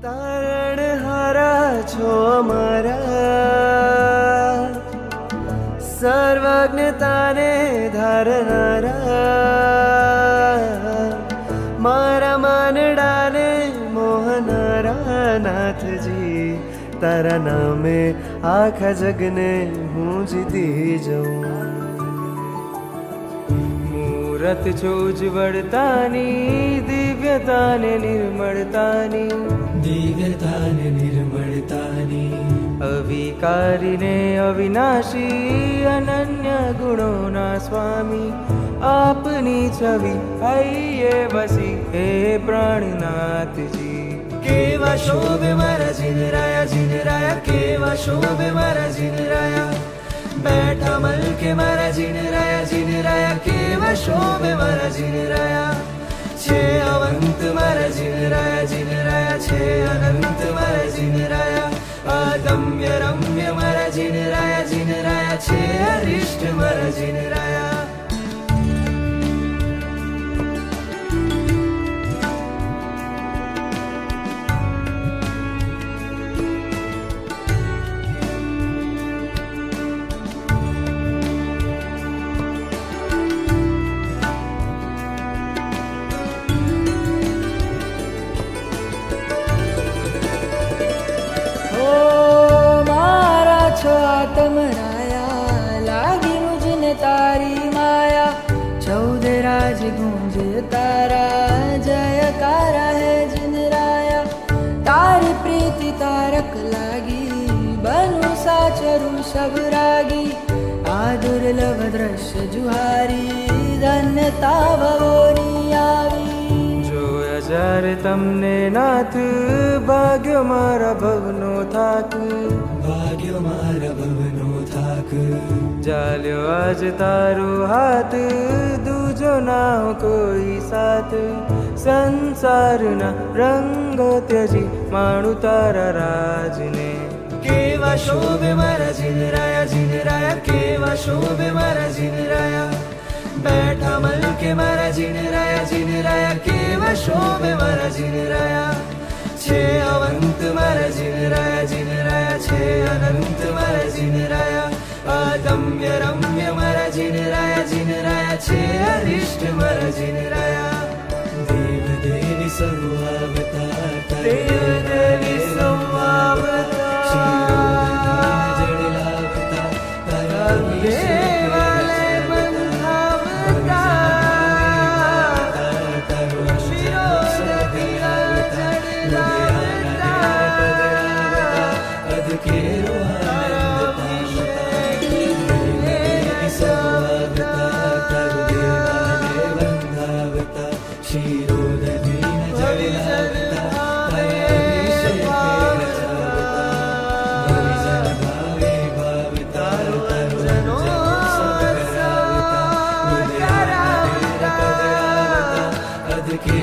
તારણહારા છો અમારા, સર્વજ્ઞતાને ધારનારા, મારા માનડાને મોહનારા નાથજી, તારા નામે આખા જગને હું જીતી જાઉં. મૂરત છો ઉજ્જવળતાની, દિવ્યતાને નિર્મળતાની, દિવ્યતાને નિર્મળતાની, અવિકારીને અવિનાશી, અનન્ય ગુણોના સ્વામી, આપની છવી હૈયે વસી હે પ્રાણનાથજી. કેવા શોભે મારા જીનરાયા, જીનરાયા કેવા શોભે મારા જીનરાયા, બેઠા મલકે મારા જીનરાયા, જીનરાયા કેવા શોભે મારા જીનરાયા, છે અવંત મારા જીનરાયા, જીનરાયા છે અનંત મારા જીનરાયા, અદમ્ય રમ્ય મારા જીનરાયા, જીનરાયા છે અરિષ્ટ મારા જીનરાયા. तमराया लागी मुझने तारी माया, 14 राज गूंज तारा जयकारा है जिनराया, तारी प्रीति तारक लागी बनु साचरु सब रागी, आ दुर्लभ दृश्य जुहारी धन्यता भवोनी આવી. જોયા જ્યારે તમને નાથ, ભાગ્ય મારા ભવનો થાક, ભાગ્યો મારા ભવનો થાક, ચાલ્યો આજ તારો હાથ, દૂજો ના કોઈ સાથ, સંસારના રંગો ત્યજી માણું તારા રાજને. કેવા શોભે મારા જીનરાયા, જીનરાયા કેવા શોભે મારા જીનરાયા, બેઠા મલકે મારા જીનરાયા, જીનરાયા કેવા શોભે મારા જીનરાયા, છે અવંત મારા જીનરાયા, જીનરાયા છે અનંત મારા જીનરાયા, અદમ્ય રમ્ય મારા જીનરાયા, જીનરાયા છે અરિષ્ટ મારા જીનરાયા. દેવ દેવી સર્વાવતાર, દેવ દેવી સર્વાવતાર, જડલાવતાર, તારા દેવાલે બંધાવતાર, કેરો આનંદ સર્વાવતાર, દેવાલે બંધાવતાર, શિરોદધીન જળલાવતાર, અભિષેક રચાવતાર, ભવિજન ભાવે ભાવતાર, તરુજનો સગરાવતાર, હૃદયાને પદરાવતાર, અધ કે